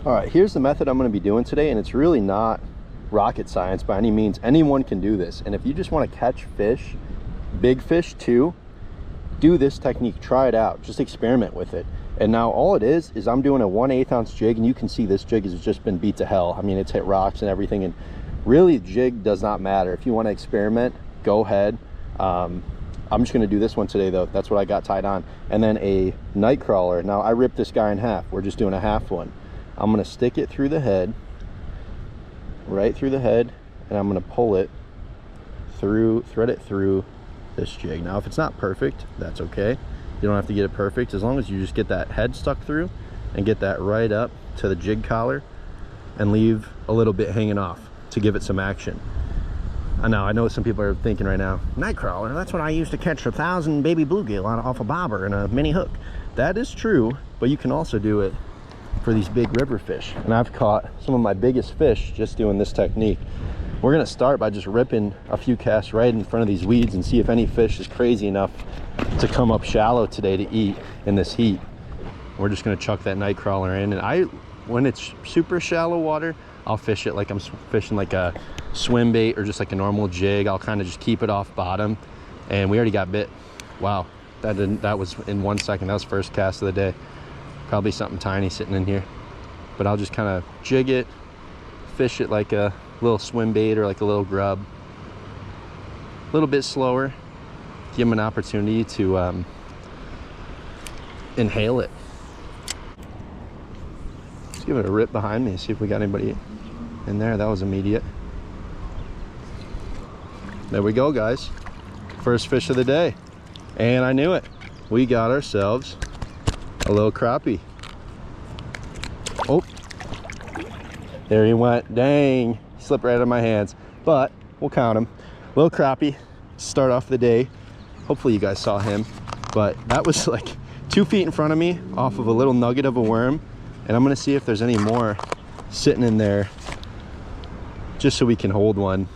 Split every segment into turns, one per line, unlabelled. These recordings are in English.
All right, here's the method I'm going to be doing today, and it's really not rocket science by any means. Anyone can do this, and if you just want to catch fish, big fish too, do this technique. Try it out, just experiment with it. And now all it is I'm doing a 1/8 ounce jig, and you can see this jig has just been beat to hell. I mean, it's hit rocks and everything, and really jig does not matter. If you want to experiment, go ahead. I'm just going to do this one today though. That's what I got tied on. And then a night crawler. Now I ripped this guy in half. We're just doing a half one. I'm going to stick it through the head, right through the head, and I'm going to pull it through, thread it through this jig. Now if it's not perfect, that's okay. You don't have to get it perfect, as long as you just get that head stuck through and get that right up to the jig collar and leave a little bit hanging off to give it some action. Now I know some people are thinking right now, night crawler, that's what I used to catch 1,000 baby bluegill off a bobber and a mini hook. That is true, but you can also do it for these big river fish, and I've caught some of my biggest fish just doing this technique. We're gonna start by just ripping a few casts right in front of these weeds and see if any fish is crazy enough to come up shallow today to eat in this heat. We're just gonna chuck that night crawler in, and when it's super shallow water, I'll fish it like I'm fishing like a swim bait or just like a normal jig. I'll kind of just keep it off bottom, and we already got bit. Wow, that was in 1 second. That was first cast of the day. Probably something tiny sitting in here, but I'll just kind of jig it, fish it like a little swim bait or like a little grub, a little bit slower, give them an opportunity to inhale it. Let's give it a rip behind me, see if we got anybody in there. That was immediate. There we go, guys. First fish of the day, and I knew it. We got ourselves a little crappie. Oh, there he went. Dang, he slipped right out of my hands, but we'll count him. Little crappie, start off the day. Hopefully you guys saw him, but that was like 2 feet in front of me off of a little nugget of a worm, and I'm gonna see if there's any more sitting in there just so we can hold one.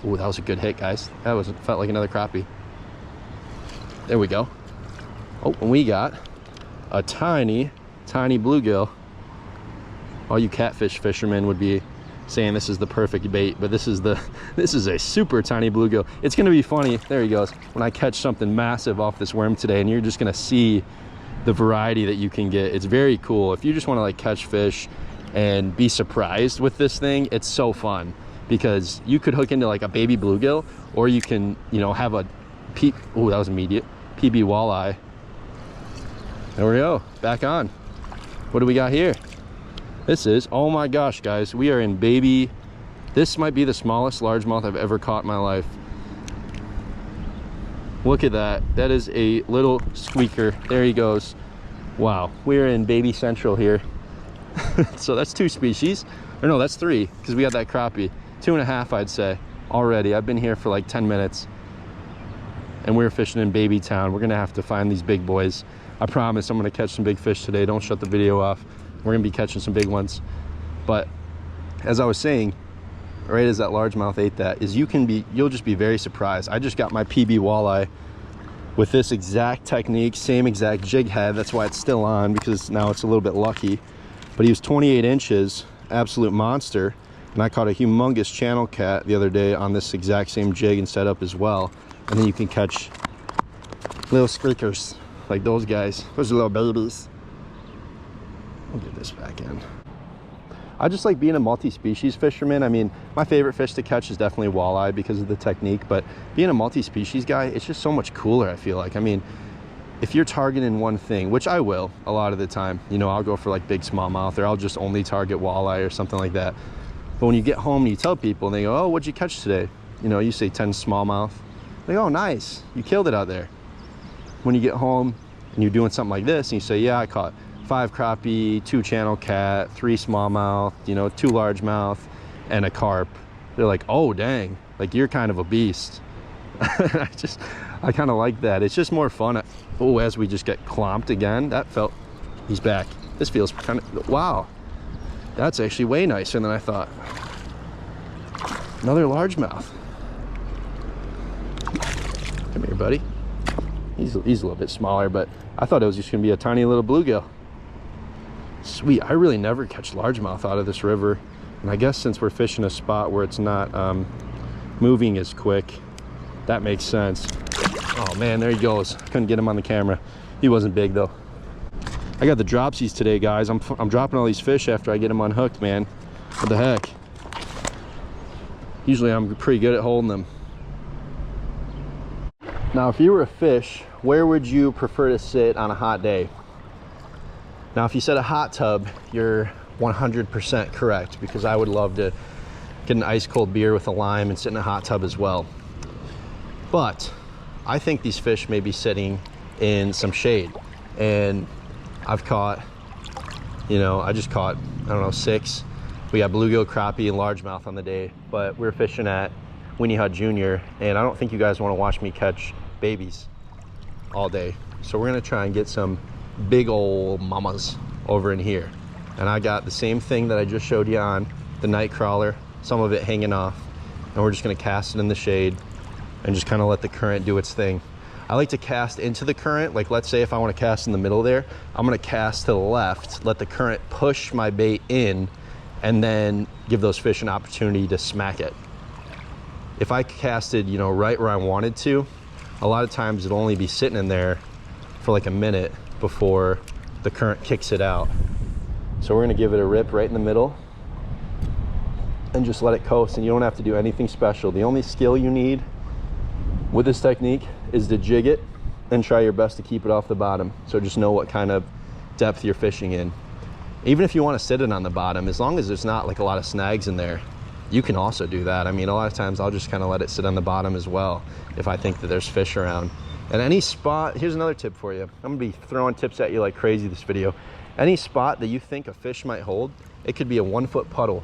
Oh, that was a good hit, guys. That felt like another crappie. There we go. Oh, and we got a tiny bluegill. All you catfish fishermen would be saying this is the perfect bait, but this is a super tiny bluegill. It's gonna be funny, there he goes, when I catch something massive off this worm today, and you're just gonna see the variety that you can get. It's very cool. If you just want to like catch fish and be surprised with this thing, it's so fun, because you could hook into like a baby bluegill, or you can, you know, have a oh, that was immediate, PB walleye. There we go, back on. What do we got here? This is, oh my gosh, guys, we are in baby, this might be the smallest largemouth I've ever caught in my life. Look at that. That is a little squeaker. There he goes. Wow, we're in baby central here. So that's 2 species, or no, that's 3, because we got that crappie. 2.5, I'd say, already. I've been here for like 10 minutes, and we're fishing in baby town. We're gonna have to find these big boys. I promise I'm gonna catch some big fish today. Don't shut the video off. We're gonna be catching some big ones. But as I was saying, right as that largemouth ate that, is you'll just be very surprised. I just got my PB walleye with this exact technique, same exact jig head. That's why it's still on, because now it's a little bit lucky. But he was 28 inches, absolute monster. And I caught a humongous channel cat the other day on this exact same jig and setup as well. And then you can catch little squeakers like those guys. Those are little babies. We'll get this back in. I just like being a multi-species fisherman. I mean, my favorite fish to catch is definitely walleye because of the technique, but being a multi-species guy, it's just so much cooler, I feel like. I mean, if you're targeting one thing, which I will a lot of the time, you know, I'll go for like big smallmouth, or I'll just only target walleye or something like that. But when you get home and you tell people, and they go, oh, what'd you catch today? You know, you say 10 smallmouth. They go, oh, nice, you killed it out there. When you get home and you're doing something like this, and you say, yeah, I caught 5 crappie, 2 channel cat, 3 smallmouth, you know, 2 largemouth, and a carp. They're like, oh, dang, like you're kind of a beast. I kind of like that. It's just more fun. Oh, as we just get clomped again, he's back. This feels kind of, wow. That's actually way nicer than I thought. Another largemouth. Come here, buddy. He's a little bit smaller, but I thought it was just gonna be a tiny little bluegill. Sweet. I really never catch largemouth out of this river, and I guess since we're fishing a spot where it's not moving as quick, that makes sense. Oh man, there he goes. Couldn't get him on the camera. He wasn't big though. I got the dropsies today, guys. I'm dropping all these fish after I get them unhooked, man. What the heck? Usually I'm pretty good at holding them. Now, if you were a fish, where would you prefer to sit on a hot day? Now, if you said a hot tub, you're 100% correct, because I would love to get an ice cold beer with a lime and sit in a hot tub as well. But I think these fish may be sitting in some shade, and I've caught, you know, I just caught, I don't know, 6. We got bluegill, crappie, and largemouth on the day, but we're fishing at Winnie Hut Jr., and I don't think you guys want to watch me catch babies all day. So we're gonna try and get some big old mamas over in here. And I got the same thing that I just showed you on the night crawler, some of it hanging off, and we're just gonna cast it in the shade and just kind of let the current do its thing. I like to cast into the current. Like, let's say if I want to cast in the middle there, I'm gonna cast to the left, let the current push my bait in, and then give those fish an opportunity to smack it. If I casted, you know, right where I wanted to, a lot of times it'll only be sitting in there for like a minute before the current kicks it out. So we're gonna give it a rip right in the middle and just let it coast, and you don't have to do anything special. The only skill you need with this technique is to jig it and try your best to keep it off the bottom. So just know what kind of depth you're fishing in. Even if you want to sit it on the bottom, as long as there's not like a lot of snags in there, you can also do that. I mean, a lot of times I'll just kind of let it sit on the bottom as well if I think that there's fish around. And any spot, here's another tip for you. I'm gonna be throwing tips at you like crazy this video. Any spot that you think a fish might hold, it could be a 1-foot puddle.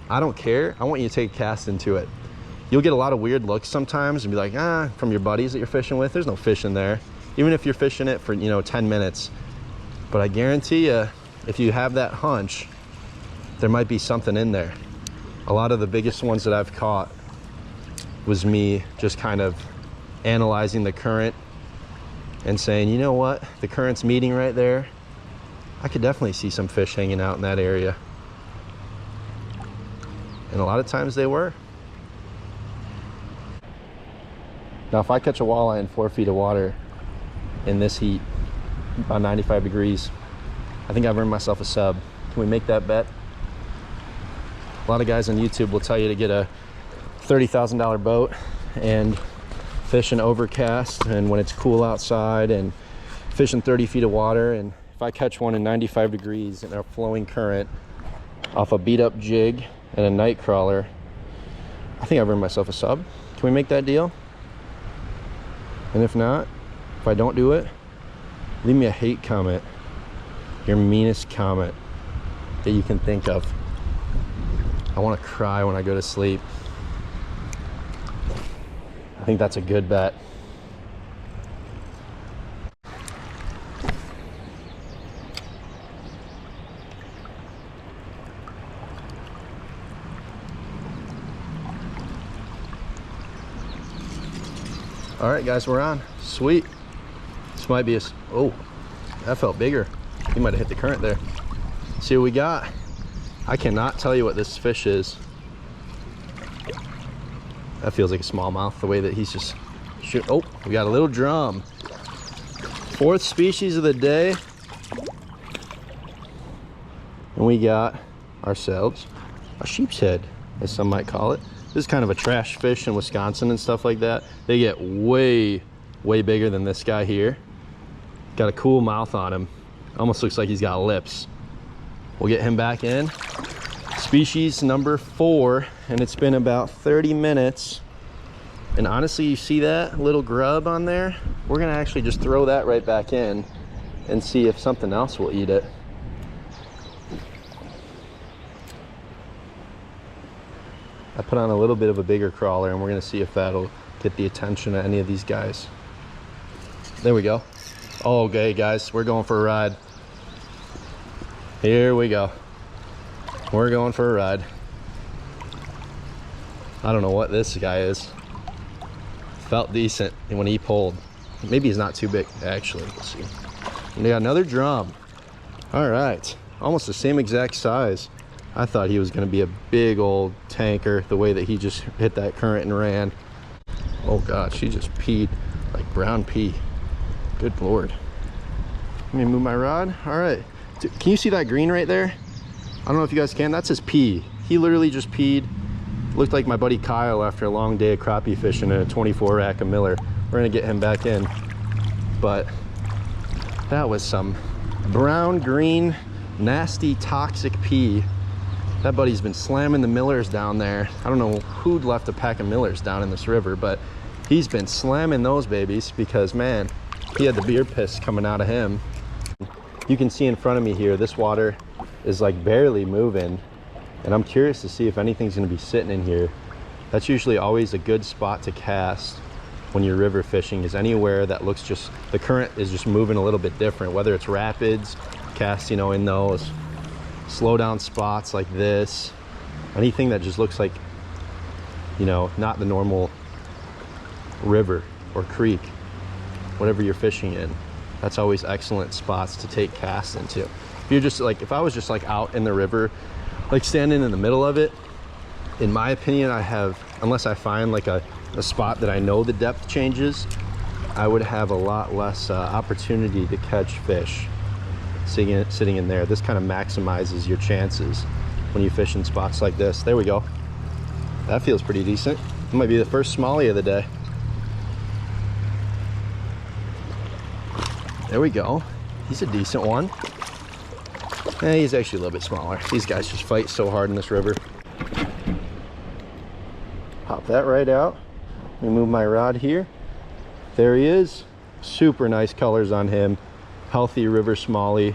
I don't care. I want you to take a cast into it. You'll get a lot of weird looks sometimes and be like, from your buddies that you're fishing with, there's no fish in there. Even if you're fishing it for, you know, 10 minutes. But I guarantee you, if you have that hunch, there might be something in there. A lot of the biggest ones that I've caught was me just kind of analyzing the current and saying, you know what, the current's meeting right there. I could definitely see some fish hanging out in that area. And a lot of times they were. Now, if I catch a walleye in 4 feet of water in this heat, about 95 degrees, I think I've earned myself a sub. Can we make that bet? A lot of guys on YouTube will tell you to get a $30,000 boat and fish an overcast and when it's cool outside and fish in 30 feet of water. And if I catch one in 95 degrees in a flowing current off a beat up jig and a night crawler, I think I've earned myself a sub. Can we make that deal? And if not, if I don't do it, leave me a hate comment. Your meanest comment that you can think of. I want to cry when I go to sleep. I think that's a good bet. All right, guys, we're on. Sweet. This might be a, oh, that felt bigger. He might have hit the current there. See what we got. I cannot tell you what this fish is. That feels like a smallmouth, the way that he's just shoot. Oh, we got a little drum. 4th species of the day. And we got ourselves a sheep's head, as some might call it. This is kind of a trash fish in Wisconsin and stuff like that. They get way, way bigger than this guy here. Got a cool mouth on him. Almost looks like he's got lips. We'll get him back in. Species number 4, and it's been about 30 minutes. And honestly, you see that little grub on there? We're gonna actually just throw that right back in and see if something else will eat it. I put on a little bit of a bigger crawler, and we're gonna see if that'll get the attention of any of these guys. There we go. Oh, okay, guys, we're going for a ride. Here we go. We're going for a ride. I don't know what this guy is. Felt decent when he pulled. Maybe he's not too big, actually. Let's see. We got another drum. All right. almost the same exact size. I thought he was going to be a big old tanker the way that he just hit that current and ran. Oh god, she just peed like brown pea. Good lord. Let me move my rod. All right, can you see that green right there? I don't know if you guys can. That's his pee. He literally just peed. Looked like my buddy Kyle after a long day of crappie fishing in a 24 rack of Miller. We're gonna get him back in, but that was some brown green nasty toxic pee. That buddy's been slamming the Millers down there. I don't know who'd left a pack of Millers down in this river, but he's been slamming those babies because, man, he had the beer piss coming out of him. You can see in front of me here, this water is like barely moving, and I'm curious to see if anything's going to be sitting in here. That's usually always a good spot to cast when you're river fishing, is anywhere that looks just, the current is just moving a little bit different, whether it's rapids, cast, you know, in those slow down spots like this, anything that just looks like, you know, not the normal river or creek, whatever you're fishing in. That's always excellent spots to take casts into. If you're just like, if I was just like out in the river, like standing in the middle of it, in my opinion, I have, unless I find like a spot that I know the depth changes, I would have a lot less opportunity to catch fish sitting in there. This kind of maximizes your chances when you fish in spots like this. There we go. That feels pretty decent. It might be the first smallie of the day. There we go. He's a decent one. He's actually a little bit smaller. These guys just fight so hard in this river. Pop that right out. Let me move my rod here. There he is. Super nice colors on him. Healthy river smallie,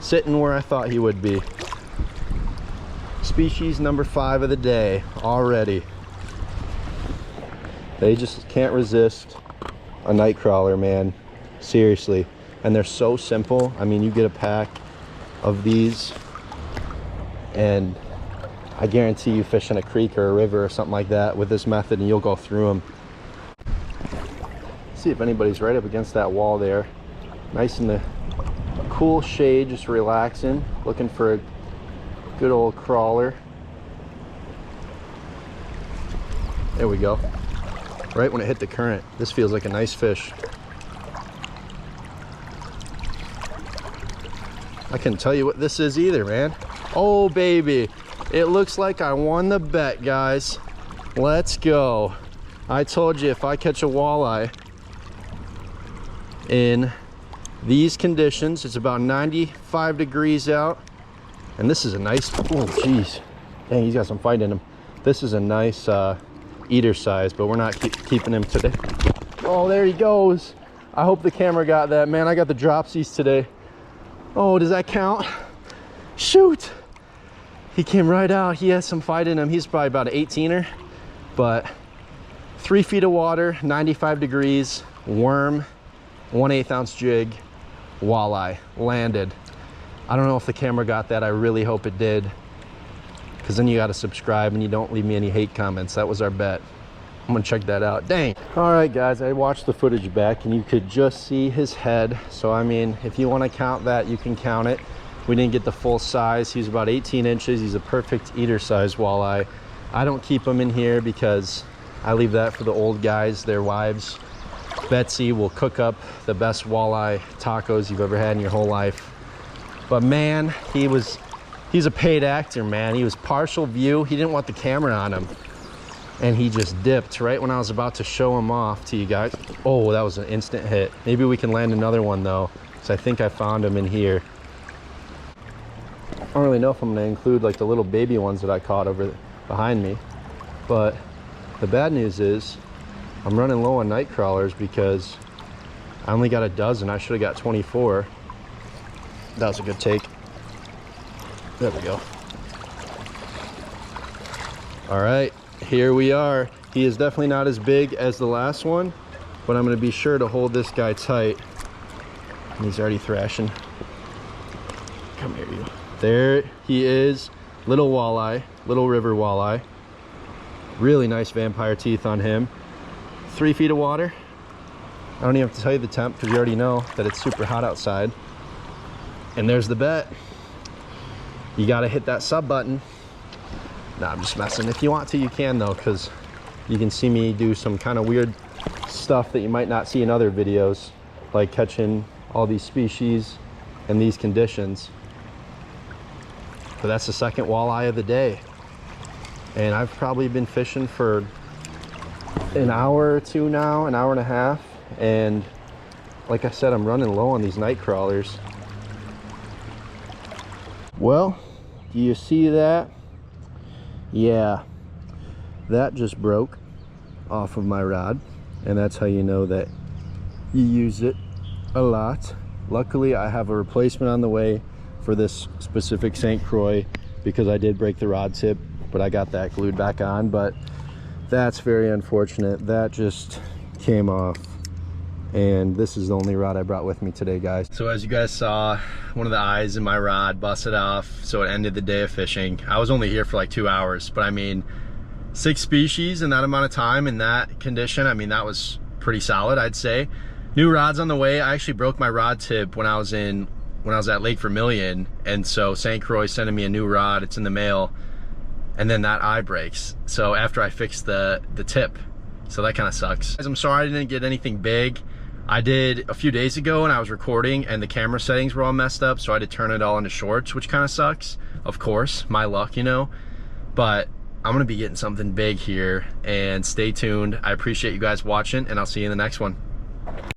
sitting where I thought he would be. Species number 5 of the day already. They just can't resist a night crawler, man. Seriously. And they're so simple. I mean, you get a pack of these and I guarantee you fish in a creek or a river or something like that with this method and you'll go through them. See if anybody's right up against that wall there. Nice in the cool shade, just relaxing, looking for a good old crawler. There we go. Right when it hit the current. This feels like a nice fish. I couldn't tell you what this is either, man. Oh baby, it looks like I won the bet, guys. Let's go. I told you if I catch a walleye in these conditions, it's about 95 degrees out, and this is a nice, oh geez, dang, he's got some fight in him. This is a nice eater size, but we're not keeping him today. Oh, there he goes. I hope the camera got that, man. I got the dropsies today. Oh, does that count? Shoot, he came right out. He has some fight in him. He's probably about an 18er, but 3 feet of water, 95 degrees, worm, 1/8 ounce jig, walleye, landed. I don't know if the camera got that. I really hope it did, because then you got to subscribe and you don't leave me any hate comments. That was our bet. I'm gonna check that out. Dang. All right, guys, I watched the footage back and you could just see his head. So I mean, if you want to count that, you can count it. We didn't get the full size. He's about 18 inches. He's a perfect eater size walleye. I don't keep them in here because I leave that for the old guys, their wives. Betsy will cook up the best walleye tacos you've ever had in your whole life. But man, he's a paid actor, man. He was partial view. He didn't want the camera on him, and he just dipped right when I was about to show him off to you guys. Oh, that was an instant hit. Maybe we can land another one though, because I think I found him in here. I don't really know if I'm gonna include like the little baby ones that I caught over behind me, but the bad news is I'm running low on night crawlers because I only got a dozen. I should have got 24. That was a good take. There we go. All right, here we are. He is definitely not as big as the last one, but I'm gonna be sure to hold this guy tight. And he's already thrashing. Come here, you. There he is. Little walleye, little river walleye. Really nice vampire teeth on him. 3 feet of water. I don't even have to tell you the temp because you already know that it's super hot outside. And there's the bet. you got to hit that sub button. Nah, I'm just messing. If you want to, you can though, because you can see me do some kind of weird stuff that you might not see in other videos, like catching all these species in these conditions. But that's the second walleye of the day. And I've probably been fishing for an hour or two now, an hour and a half. And like I said, I'm running low on these night crawlers. Well, do you see that? Yeah, that just broke off of my rod. And that's how you know that you use it a lot. Luckily, I have a replacement on the way for this specific St. Croix because I did break the rod tip, but I got that glued back on. But that's very unfortunate. That just came off. And this is the only rod I brought with me today, guys. So as you guys saw, one of the eyes in my rod busted off, so it ended the day of fishing. I was only here for like 2 hours, but I mean, 6 species in that amount of time in that condition, I mean, that was pretty solid, I'd say. New rods on the way. I actually broke my rod tip when I was at Lake Vermilion, and so St. Croix sending me a new rod. It's in the mail, and then that eye breaks. So after I fixed the tip, so that kind of sucks. I'm sorry I didn't get anything big. I did a few days ago and I was recording and the camera settings were all messed up, so I had to turn it all into shorts, which kind of sucks. Of course, my luck, you know. But I'm gonna be getting something big here, and stay tuned. I appreciate you guys watching, and I'll see you in the next one.